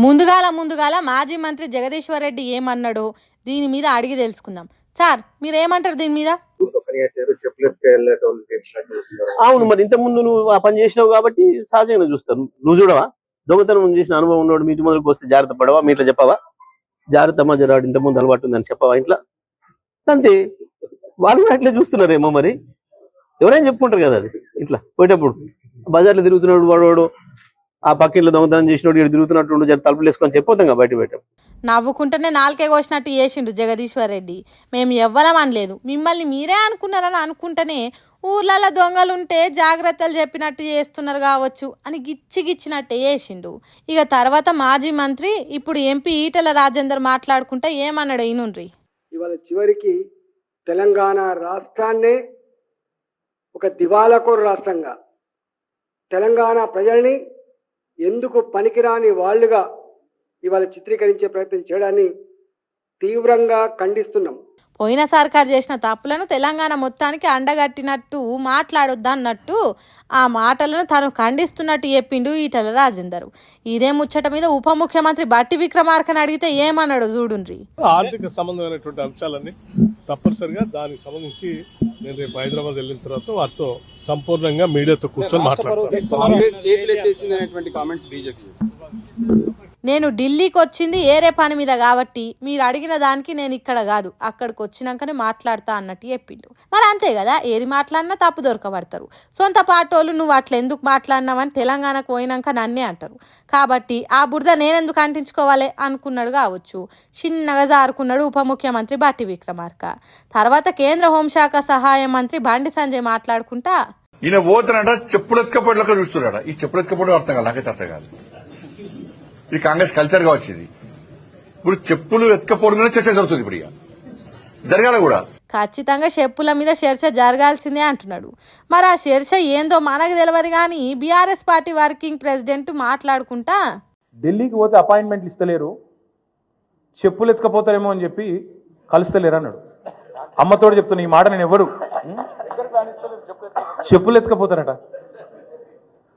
ముందుగాల మాజీ మంత్రి జగదీశ్వర్ రెడ్డి ఏమన్నాడో దీని మీద అడిగి తెలుసుకుందాం. సార్ మీరేమంటారు దీని మీద? అవును, మరి ఇంత ముందు నువ్వు ఆ పని చేసినావు కాబట్టి సహజంగా చూస్తాను. నువ్వు చూడవా? దొంగతనం చేసిన అనుభవం ఉన్నాడు మీ ఇంటి మొదలుకు వస్తే జాగ్రత్త పడవా? మీ ఇంట్లో చెప్పవా జాగ్రత్త అమ్మ జరాడు ఇంత ముందు అలవాటు ఉందని చెప్పవా ఇంట్లో? అంతే, వాళ్ళు కూడా అట్లే చూస్తున్నారేమో. మరి ఎవరైనా చెప్పుకుంటారు కదా అది. ఇట్లా పోయేటప్పుడు బజార్లో తిరుగుతున్నాడు వాడు, ఆ పక్కింట్లో దొంగతనం చేసినోడు ఇక్కడ తిరుగుతున్నట్టు జర తలుపులు వేసుకొని చెప్పొద్దాం కదా బయట పెట్టాం. నవ్వుకుంటేనే నాలుకే కోసినట్టు చేసిండు జగదీశ్వర్ రెడ్డి. మేము ఎవ్వరం అనలేదు, మిమ్మల్ని మీరే అనుకున్నారని అనుకుంటేనే ఊర్లలో దొంగలుంటే జాగ్రత్తలు చెప్పినట్టు చేస్తున్నారు కావచ్చు అని గిచ్చినట్టే చేసిండు. ఇక తర్వాత మాజీ మంత్రి ఇప్పుడు ఎంపీ ఈటెల రాజేందర్ మాట్లాడుకుంటే ఏమన్నాడు ఈనుండ్రి. ఇవాళ చివరికి తెలంగాణ రాష్ట్రాన్నే ఒక దివాలాకోరు రాష్ట్రంగా, తెలంగాణ ప్రజల్ని ఎందుకు పనికిరాని వాళ్ళుగా ఇవాళ చిత్రీకరించే ప్రయత్నం చేయడాన్ని తీవ్రంగా ఖండిస్తున్నాం. పోయిన సర్కారు చేసిన తప్పులను తెలంగాణ మొత్తానికి అండగట్టినట్టు మాట్లాడొద్దన్నట్టు ఆ మాటలను తను ఖండిస్తున్నట్టు చెప్పిండు ఈటెల రాజేందర్. ఇదే ముచ్చట మీద ఉప ముఖ్యమంత్రి బట్టి విక్రమార్కని అడిగితే ఏమన్నాడు చూడుండ్రి. ఆర్థిక సంబంధమైనటువంటి అంశాలన్నీ తప్పనిసరిగా దానికి సంబంధించి నేను రేపు హైదరాబాద్ వెళ్ళిన తర్వాత వారితో సంపూర్ణంగా మీడియాతో కూర్చొని మాట్లాడతాను. నేను ఢిల్లీకి వచ్చింది ఏరే పని మీద కాబట్టి మీరు అడిగిన దానికి నేను ఇక్కడ కాదు అక్కడికి వచ్చినాకనే మాట్లాడతా అన్నట్టు చెప్పిండు. మరి అంతే కదా, ఏది మాట్లాడినా తప్పు దొరకబడతారు. సొంత పార్టోళ్ళు నువ్వు అట్లా ఎందుకు మాట్లాడినావని తెలంగాణకు పోయినాక నన్నే అంటారు. కాబట్టి ఆ బురద నేనెందుకు అంటించుకోవాలి అనుకున్నాడు కావచ్చు. చిన్నగా జారుకున్నాడు ఉప ముఖ్యమంత్రి బట్టి విక్రమార్క. తర్వాత కేంద్ర హోంశాఖ సహాయ మంత్రి బండి సంజయ్ మాట్లాడుకుంటా, ఈయన పోతానంట చెప్పులు ఎత్తుకపోయేలాగా చూస్తున్నాడు. ఈ చెప్పులు ఎత్తుకపోవడం అర్థం కాదు, నాకైతే అర్థం కాదు. ఇది కాంగ్రెస్ కల్చర్ గా వచ్చింది. ఇప్పుడు చెప్పులు ఎత్తుకపోవడం మీద చర్చ జరుగుతుంది. ఇప్పుడు ఇక జరగాల కూడా ఖచ్చితంగా చెప్పుల మీద చర్చ జరగాల్సిందే అంటున్నాడు. మరి ఆ చర్చ ఏందో మనకు తెలియదు కానీ బీఆర్ఎస్ పార్టీ వర్కింగ్ ప్రెసిడెంట్ మాట్లాడుకుంటా, ఢిల్లీకి పోతే అపాయింట్మెంట్లు ఇస్తలేరు, చెప్పులు ఎత్తుకపోతారేమో అని చెప్పి కలుస్తలేరు అన్నాడు. అమ్మతోడు చెప్తున్నా ఈ మాట, నేను ఎవరు చెప్పులు ఎత్తుకపోతారట.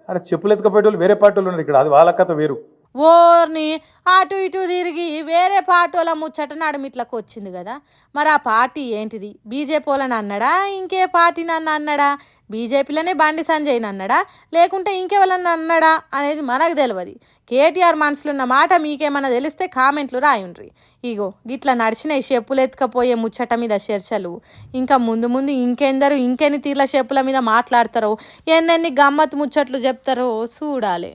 అరే చెప్పులు ఎత్తుకపోయేటోళ్ళు వేరే పార్టీ వాళ్ళు ఉన్నారు ఇక్కడ, అది వాళ్ళ కథ వేరు. ఓర్ని అటు ఇటు తిరిగి వేరే పార్టీల ముచ్చట నడుమిట్లకు వచ్చింది కదా. మరి ఆ పార్టీ ఏంటిది? బీజేపీ వాళ్ళని అన్నాడా, ఇంకే పార్టీ నన్ను అన్నాడా, బీజేపీలోనే బండి సంజయ్ అన్నాడా, లేకుంటే ఇంకెవరన్నా అన్నాడా అనేది మనకు తెలియదు. కేటీఆర్ మనసులో ఉన్న మాట మీకేమన్నా తెలిస్తే కామెంట్లు రాయుండ్రి. ఇగో గిట్లా నడిచిన ఈ చెప్పులు ఎత్తుకపోయే ముచ్చట మీద చర్చలు ఇంకా ముందు ఇంకెందరు ఇంకెన్ని తీర్ల చెప్పుల మీద మాట్లాడతారో, ఎన్నెన్ని గమ్మత్తు ముచ్చట్లు చెప్తారో చూడాలి.